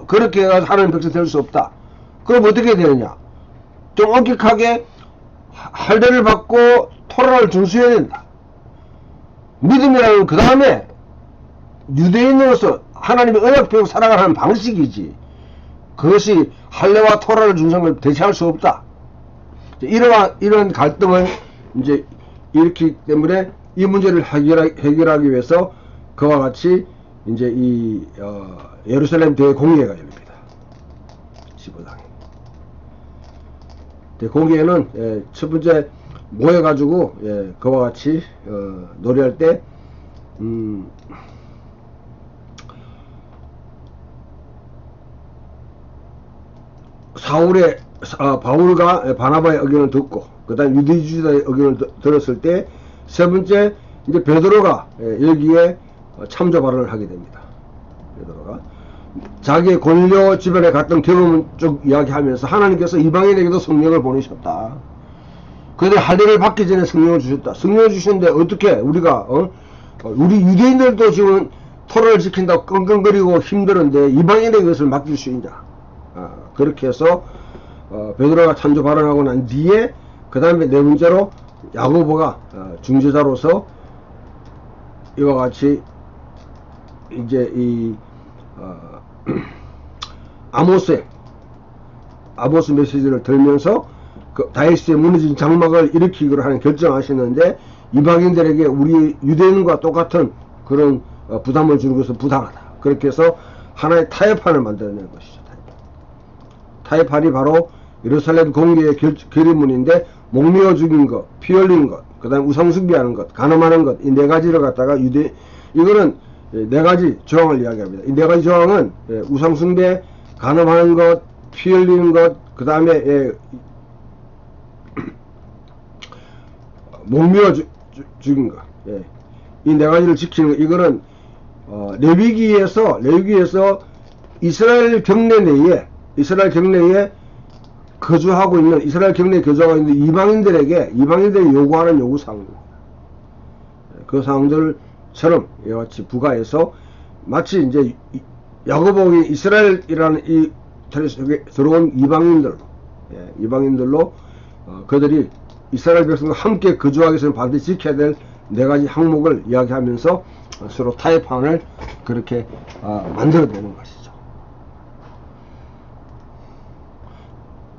그렇게 해서 하나님 백성 될 수 없다. 그럼 어떻게 되느냐? 좀 엄격하게 할례를 받고 토라를 준수해야 된다. 믿음이라는 그 다음에 유대인으로서 하나님의 언약 배우고 살아가는 방식이지, 그것이 할례와 토라를 준수하는 걸 대체할 수 없다. 이런 갈등을 이제 일으키기 때문에 이 문제를 해결하기 위해서 그와 같이 이제 예루살렘 대공회가 열립니다. 15장에. 대공회는 첫 번째 모여가지고 그와 같이 노래할 때 바울과 바나바의 의견을 듣고, 그 다음 유대주의자의 의견을 들었을 때, 세 번째, 이제 베드로가 여기에 참조 발언을 하게 됩니다. 베드로가 자기의 권료 집안에 갔던 경험을 쭉 이야기하면서, 하나님께서 이방인에게도 성령을 보내셨다. 그들이 할례를 받기 전에 성령을 주셨다. 성령을 주셨는데 어떻게 우리가 우리 유대인들도 지금 토라를 지킨다고 끙끙거리고 힘들었는데 이방인에게 그것을 맡길 수 있냐? 그렇게 해서 베드로가 참조 발언하고 난 뒤에 그 다음에 네 번째로 야고보가 중재자로서 이와 같이 이제 아모스 메시지를 들면서 다윗의 무너진 장막을 일으키기로 하는 결정하시는데, 이방인들에게 우리 유대인과 똑같은 그런 부담을 주는 것은 부당하다. 그렇게 해서 하나의 타협판을 만들어낸 것이죠. 타협판이 바로 예루살렘 공개의 결의문인데, 목매어 죽인 것, 피 흘린 것, 그 다음 우상숭배하는 것, 간음하는 것, 이 네 가지를 갖다가 이거는 네 가지 조항을 이야기합니다. 이 네 가지 조항은 우상숭배, 간음하는 것, 피 흘리는 것, 그 다음에 목매어 죽인 것, 이 네 가지를 지키는 것. 이거는 레위기에서 이스라엘 경내 내에 거주하고 있는, 이스라엘 경내에 거주하고 있는 이방인들이 요구하는 요구사항입니다. 그 사항들처럼 이와 같이 부과해서, 마치 이제 야고보의 이스라엘이라는 이 자리 속에 들어온 이방인들로 그들이 이스라엘 백성과 함께 거주하기 위해서는 반드시 지켜야 될 네 가지 항목을 이야기하면서 서로 타협판을 그렇게 만들어내는 것이죠.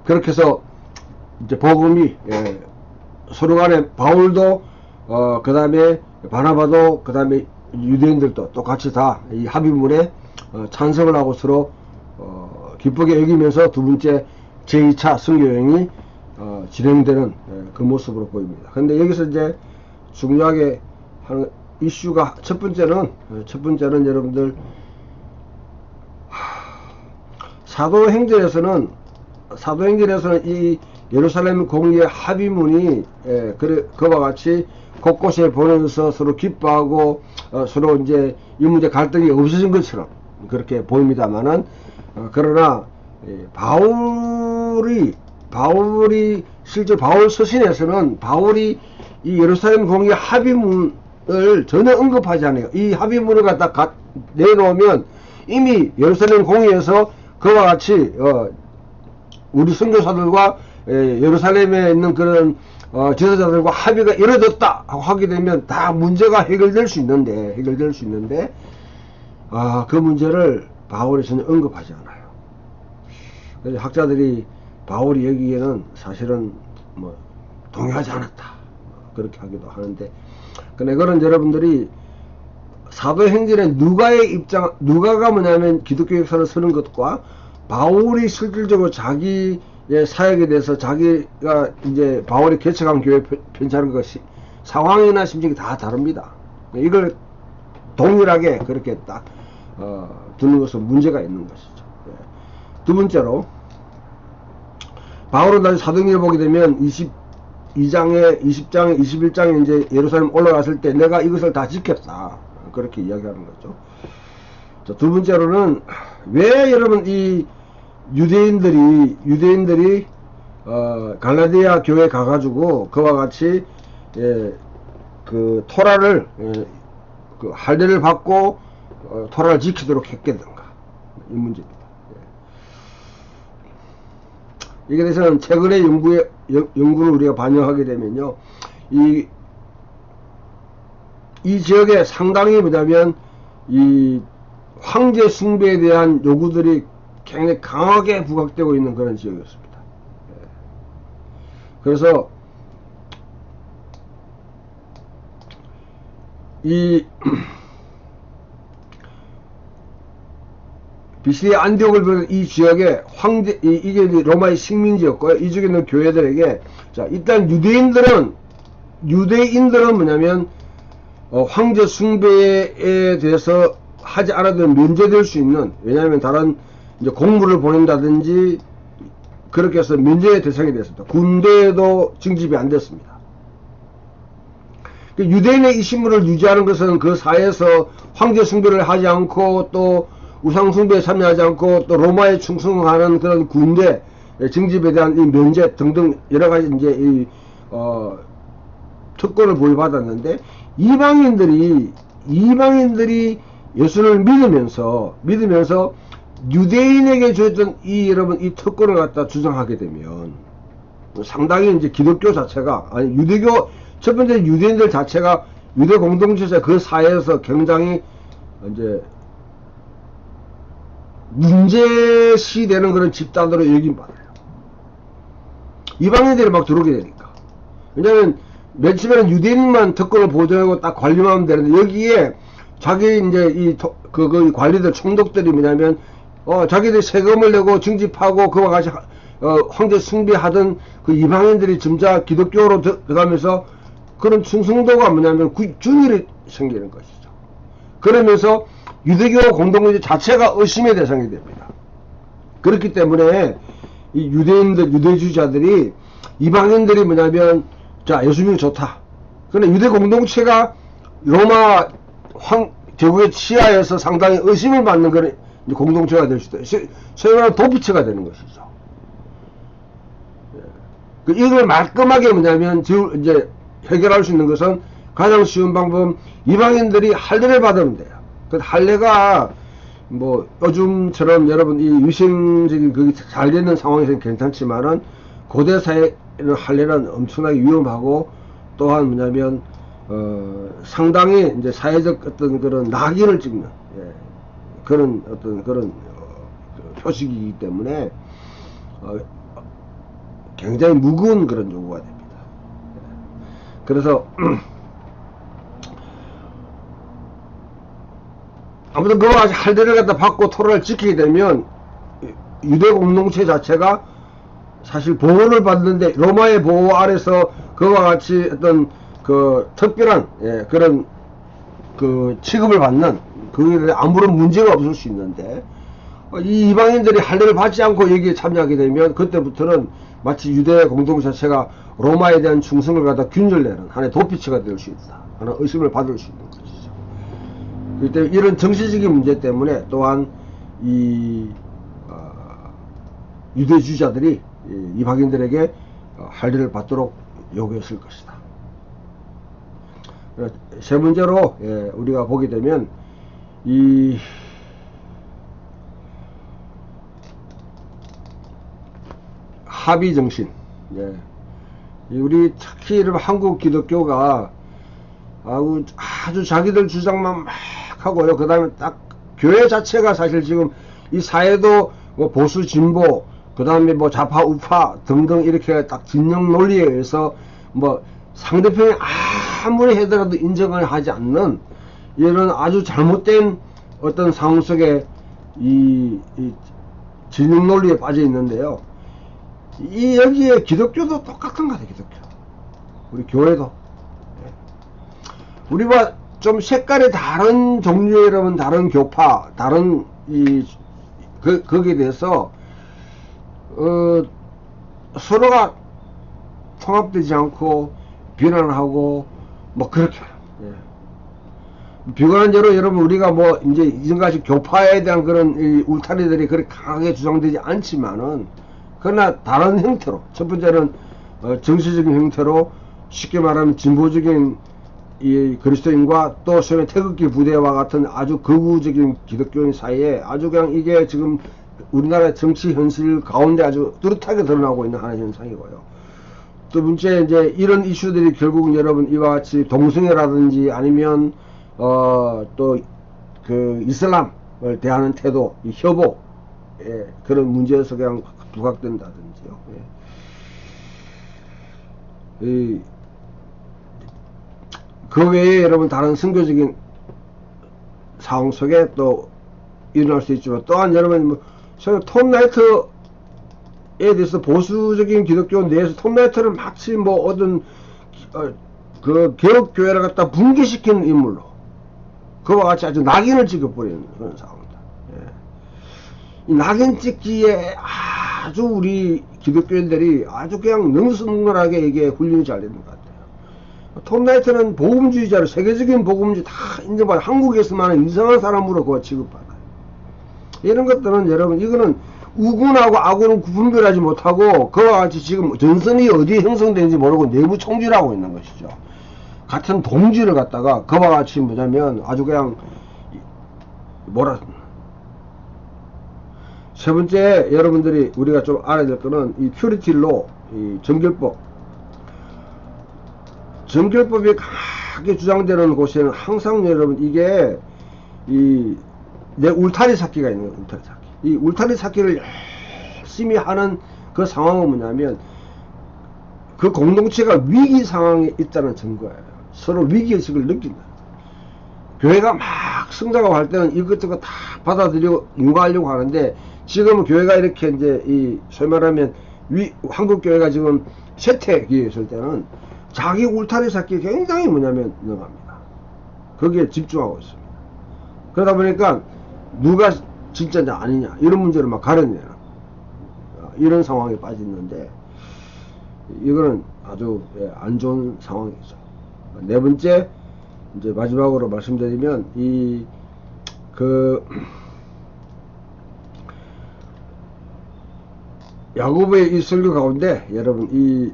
그렇게 해서 이제 복음이 서로 간에 바울도 그 다음에 바나바도 그 다음에 유대인들도 똑같이 다 이 합의문에 찬성을 하고 서로 기쁘게 여기면서 두 번째 제2차 선교여행이 진행되는 그 모습으로 보입니다. 근데 여기서 이제 중요하게 하는 이슈가, 첫 번째는 여러분들 사도행전에서는 이 예루살렘 공의의 합의문이 그와 같이 곳곳에 보내서 서로 기뻐하고 서로 이제 이 문제 갈등이 없어진 것처럼 그렇게 보입니다만은, 그러나 바울이 실제 바울 서신에서는 바울이 이 예루살렘 공의 합의문을 전혀 언급하지 않아요. 이 합의문을 갖다 내놓으면 이미 예루살렘 공의에서 그와 같이 우리 선교사들과 예루살렘에 있는 그런 지도자들과 합의가 이루어졌다 하고 하게 되면 다 문제가 해결될 수 있는데 그 문제를 바울이 전혀 언급하지 않아요. 그래서 학자들이 바울이 여기에는 사실은 동의하지 않았다 그렇게 하기도 하는데, 근데 그런 여러분들이 사도행전의 누가가 뭐냐면 기독교 역사를 쓰는 것과 바울이 실질적으로 자기 사역에 대해서 자기가 이제 바울이 개척한 교회 편찬한 것이 상황이나 심정이 다 다릅니다. 이걸 동일하게 그렇게 딱 두는 것은 문제가 있는 것이죠. 두 번째로 바울은 다시 사도행전을 보게 되면 22장에 20장에 21장에 이제 예루살렘 올라갔을 때 내가 이것을 다 지켰다 그렇게 이야기하는 거죠. 자, 두 번째로는 왜 여러분 이 유대인들이 갈라디아 교회 가가지고 그와 같이 그 토라를 그 할례를 받고 토라를 지키도록 했겠는가 이 문제입니다. 이게 대해서는 최근의 연구를 우리가 반영하게 되면요, 이 지역에 상당히 뭐냐면 이 황제 숭배에 대한 요구들이 굉장히 강하게 부각되고 있는 그런 지역이었습니다. 그래서 이 BC의 안디옥을 비롯한 이 지역에 이게 로마의 식민지였고요. 이 지역에 있는 교회들에게, 자, 일단 유대인들은 뭐냐면, 황제 숭배에 대해서 하지 않아도 면제될 수 있는, 왜냐하면 다른 이제 공무를 보낸다든지, 그렇게 해서 면제의 대상이 됐습니다. 군대에도 징집이 안 됐습니다. 유대인의 이 신분을 유지하는 것은 그 사회에서 황제 숭배를 하지 않고 또 우상 숭배에 참여하지 않고 또 로마에 충성하는 그런 군대 징집에 대한 이 면제 등등 여러 가지 이제 이 특권을 부여받았는데 이방인들이 예수를 믿으면서 유대인에게 주었던 여러분 이 특권을 갖다 주장하게 되면 상당히 이제 기독교 자체가 첫 번째 유대인들 자체가 유대 공동체에서 그 사회에서 굉장히 이제 문제시되는 그런 집단으로 여김받아요. 이방인들이 막 들어오게 되니까. 왜냐면 맨 처음에는 유대인만 특권을 보장하고 딱 관리만 하면 되는데 여기에 자기 이제 그 관리들 총독들이 뭐냐면 자기들이 세금을 내고 징집하고 그와 같이 황제 숭배하던 그 이방인들이 점차 기독교로 들어가면서 그런 충성도가 뭐냐면 준일이 생기는 것이죠. 그러면서 유대교 공동체 자체가 의심의 대상이 됩니다. 그렇기 때문에 이 유대주의자들이 이방인들이 뭐냐면 자, 예수 믿는 게 좋다. 그런데 유대 공동체가 로마 제국의 치하에서 상당히 의심을 받는 그런 공동체가 될 수도 있어요. 소위 말하는 도피처가 되는 것이죠. 이걸 말끔하게 뭐냐면 이제 해결할 수 있는 것은 가장 쉬운 방법은 이방인들이 할례를 받으면 돼요. 그 할례가 뭐 요즘처럼 여러분 이 위생적인 그게 잘 되는 상황에서는 괜찮지만은 고대 사회의 할례는 엄청나게 위험하고 또한 뭐냐면 상당히 이제 사회적 어떤 그런 낙인을 찍는 그런 어떤 그런 표식이기 때문에 굉장히 무거운 그런 요구가 됩니다. 그래서 아무튼 그와 같이 할례를 갖다 받고 토라를 지키게 되면 유대 공동체 자체가 사실 보호를 받는데 로마의 보호 아래서 그와 같이 어떤 그 특별한 그런 그 취급을 받는 그에 대해 아무런 문제가 없을 수 있는데 이 이방인들이 할례를 받지 않고 여기에 참여하게 되면 그때부터는 마치 유대 공동체 자체가 로마에 대한 충성을 갖다 균열내는 하나의 도피처가 될 수 있다. 하나 의심을 받을 수 있는 것이죠. 그렇기 때문에 이런 정치적인 문제 때문에 또한 이 유대주의자들이 이방인들에게 할례를 받도록 요구했을 것이다. 세 번째로 우리가 보게 되면 이 합의 정신, 우리 특히 한국 기독교가 아주 자기들 주장만 막 하고요. 그 다음에 딱 교회 자체가 사실 지금 이 사회도 뭐 보수 진보, 그 다음에 뭐 좌파 우파 등등 이렇게 딱 진영 논리에 의해서 뭐 상대편이 아무리 해더라도 인정을 하지 않는 이런 아주 잘못된 어떤 상황 속에 이 진영 논리에 빠져 있는데요. 이 여기에 기독교도 똑같은 거 같아요. 기독교. 우리 교회도. 우리와 좀 색깔이 다른 종류의 여러분, 다른 교파, 다른 거기에 대해서 서로가 통합되지 않고 비난하고 뭐 그렇게. 비관적으로 여러분 우리가 뭐 이제 이전까지 교파에 대한 그런 이 울타리들이 그렇게 강하게 주장되지 않지만은, 그러나 다른 형태로, 첫 번째는 정치적인 형태로, 쉽게 말하면 진보적인 이 그리스도인과 또 소련 태극기 부대와 같은 아주 극우적인 기독교인 사이에 아주 그냥 이게 지금 우리나라의 정치 현실 가운데 아주 뚜렷하게 드러나고 있는 하나의 현상이고요. 두 번째, 이제 이런 이슈들이 결국은 여러분 이와 같이 동성애라든지 아니면 또 그 이슬람을 대하는 태도, 이 협오, 그런 문제에서 그냥 부각된다든지요. 그 외에 여러분 다른 선교적인 상황 속에 또 일어날 수 있지만, 또한 여러분 뭐 톰 나이트에 대해서 보수적인 기독교 내에서 톰 나이트를 마치 뭐 어떤 그 개혁교회를 갖다 붕괴시키는 인물로, 그와 같이 아주 낙인을 찍어버리는 그런 상황입니다. 이 낙인 찍기에 아주 우리 기독교인들이 아주 그냥 능수능란하게 이게 훈련이 잘 되는 것 같아요. 톰 나이트는 복음주의자로 세계적인 복음주의 다 인정받아요. 한국에서만 이상한 사람으로 그거 취급받아요. 이런 것들은 여러분, 이거는 우군하고 아군은 구분별하지 못하고 그와 같이 지금 전선이 어디에 형성되는지 모르고 내부 총질하고 있는 것이죠. 같은 동지를 갖다가 그와 같이 뭐냐면 아주 그냥 세 번째, 여러분들이 우리가 좀 알아야 될 거는 이 퓨리티로, 이 정결법이 강하게 주장되는 곳에는 항상 여러분 이게 내 울타리 찾기가 있는 거예요. 울타리 찾기. 이 울타리 찾기를 열심히 하는 그 상황은 뭐냐면, 그 공동체가 위기 상황에 있다는 증거예요. 서로 위기의식을 느낀다. 교회가 막 성장하고 할 때는 이것저것 다 받아들이고 인가하려고 하는데, 지금은 교회가 이렇게 이제 소위 말하면 한국 교회가 지금 쇠퇴기에 있을 때는 자기 울타리 찾기 굉장히 뭐냐면 능합니다. 거기에 집중하고 있습니다. 그러다 보니까 누가 진짜냐 아니냐 이런 문제를 막 가려내는 이런 상황에 빠졌는데, 이거는 아주 안 좋은 상황이죠. 네 번째, 이제 마지막으로 말씀드리면 야고보의 이 설교 가운데 여러분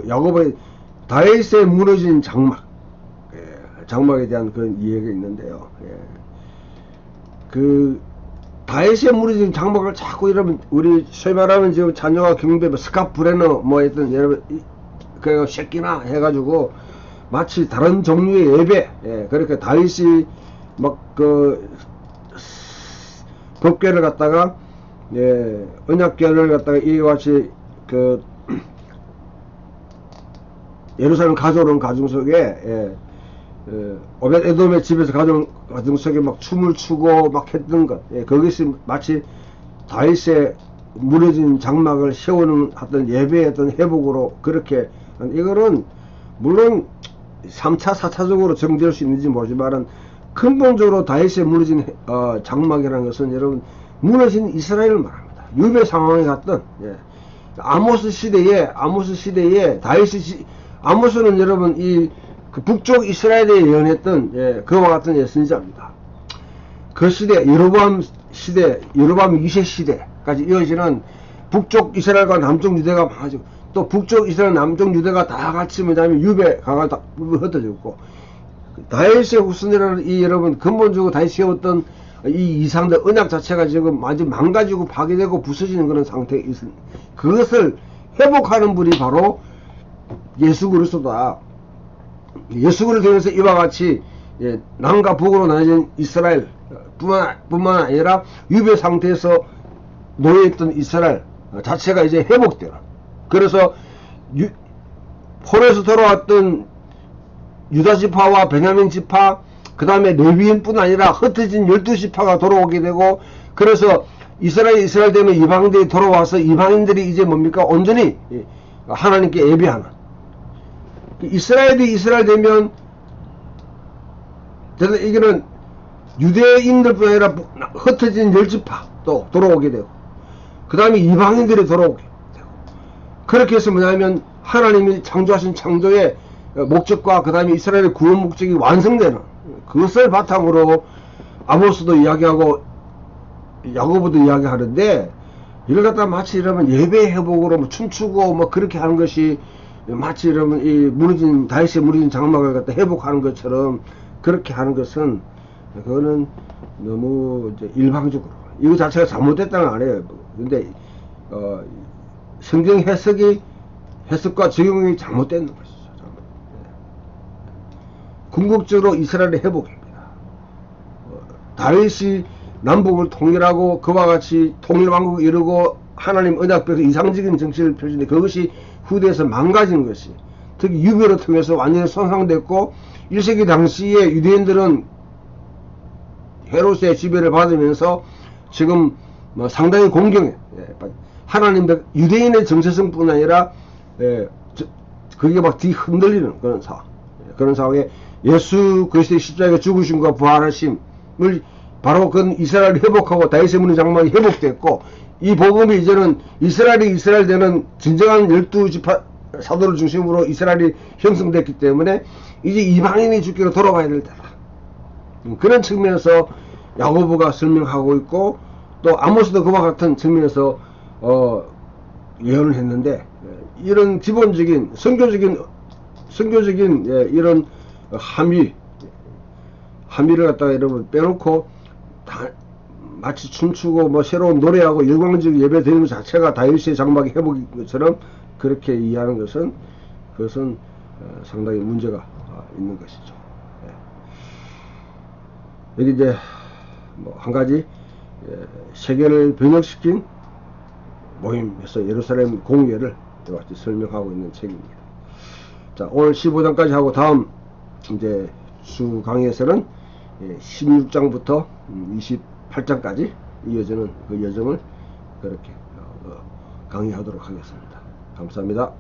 야고보의 다윗의 무너진 장막, 장막에 대한 그런 이해가 있는데요. 그 다윗의 무너진 장막을 자꾸 여러분 우리 소위 말하면 지금 자녀가 경배 스캇 브레너 뭐 했던 여러분 그 쉐키나 해가지고 마치 다른 종류의 예배, 그렇게 다윗이 막 법궤를 갖다가 언약궤를 갖다가 이와 같이 예루살렘 가져오는 가정 속에 오벳 에돔의 집에서 가져온 가정 속에 막 춤을 추고 막 했던 것, 거기서 마치 다윗의 무너진 장막을 세우는 어떤 예배의 어떤 회복으로, 그렇게 이거는 물론 3차 4차적으로 정될 수 있는지 모르지만 근본적으로 다윗의 무너진 장막이라는 것은 여러분 무너진 이스라엘을 말합니다. 유배 상황에 갔던 아모스 시대에 아모스는 여러분 그 북쪽 이스라엘에 예언했던 그와 같은 선지자입니다. 그 시대 여로보암 2세 시대까지 이어지는 북쪽 이스라엘과 남쪽 유대가 많아지고, 또 북쪽 이스라엘 남쪽 유대가 다 같이 뭐냐면 유배 강을 다 흩어졌고, 다윗의 후손이라는 여러분 근본적으로 다윗이 세웠던 이 이상들 언약 자체가 지금 완전 망가지고 파괴되고 부서지는 그런 상태에 있습니다. 그것을 회복하는 분이 바로 예수 그리스도다. 예수 그리스도를 통해서 이와 같이 남과 북으로 나눠진 이스라엘 뿐만 아니라 유배 상태에서 놓여있던 이스라엘 자체가 이제 회복되는, 그래서 홀에서 돌아왔던 유다 지파와 베냐민 지파, 그 다음에 레위인 뿐 아니라 흩어진 12지파가 돌아오게 되고, 그래서 이스라엘 되면 이방인들이 돌아와서 이방인들이 이제 뭡니까? 온전히 하나님께 예배하는. 이스라엘 되면 이거는 유대인들뿐 아니라 흩어진 열지파 또 돌아오게 되고, 그 다음에 이방인들이 돌아오게 되고, 그렇게 해서 뭐냐면 하나님이 창조하신 창조의 목적과 그 다음에 이스라엘의 구원 목적이 완성되는, 그것을 바탕으로 아모스도 이야기하고 야고보도 이야기하는데, 이걸 갖다 마치 이러면 예배 회복으로 뭐 춤추고 뭐 그렇게 하는 것이 마치 이러면 이 다윗의 무너진 장막을 갖다 회복하는 것처럼 그렇게 하는 것은, 그거는 너무 이제 일방적으로, 이거 자체가 잘못됐다는 건 아니에요. 근데 성경 해석과 적용이 잘못된 것이죠. 궁극적으로 이스라엘의 회복입니다. 다윗이 남북을 통일하고 그와 같이 통일왕국을 이루고 하나님 언약궤에서 이상적인 정치를 펼치는데, 그것이 후대에서 망가진 것이, 특히 유배를 통해서 완전히 손상됐고, 1세기 당시에 유대인들은 헤롯의 지배를 받으면서 지금 뭐 상당히 공경해. 하나님, 유대인의 정체성뿐 아니라 그게 막 뒤흔들리는 그런 상황에 예수 그리스도의 십자가에 죽으심과 부활하심을, 바로 그 이스라엘을 회복하고 다윗의 문의 장막이 회복됐고, 이 복음이 이제는 이스라엘 되는 진정한 12지파 사도를 중심으로 이스라엘이 형성됐기 때문에 이제 이방인이 주께로 돌아가야 될 때다. 그런 측면에서 야고보가 설명하고 있고, 또 아모스도 그와 같은 측면에서 예언을 했는데, 이런 기본적인 선교적인 이런 함의를 갖다가 여러분 빼놓고 마치 춤추고 뭐 새로운 노래하고 열광적 예배 드리는 자체가 다윗의 장막의 회복인 것처럼 그렇게 이해하는 것은, 그것은 상당히 문제가 있는 것이죠. 여기 이제 뭐 한 가지 세계를 변혁시킨 모임에서 예루살렘 공예를 이와 같이 설명하고 있는 책입니다. 자, 오늘 15장까지 하고 다음 이제 수 강의에서는 16장부터 28장까지 이어지는 그 여정을 그렇게 강의하도록 하겠습니다. 감사합니다.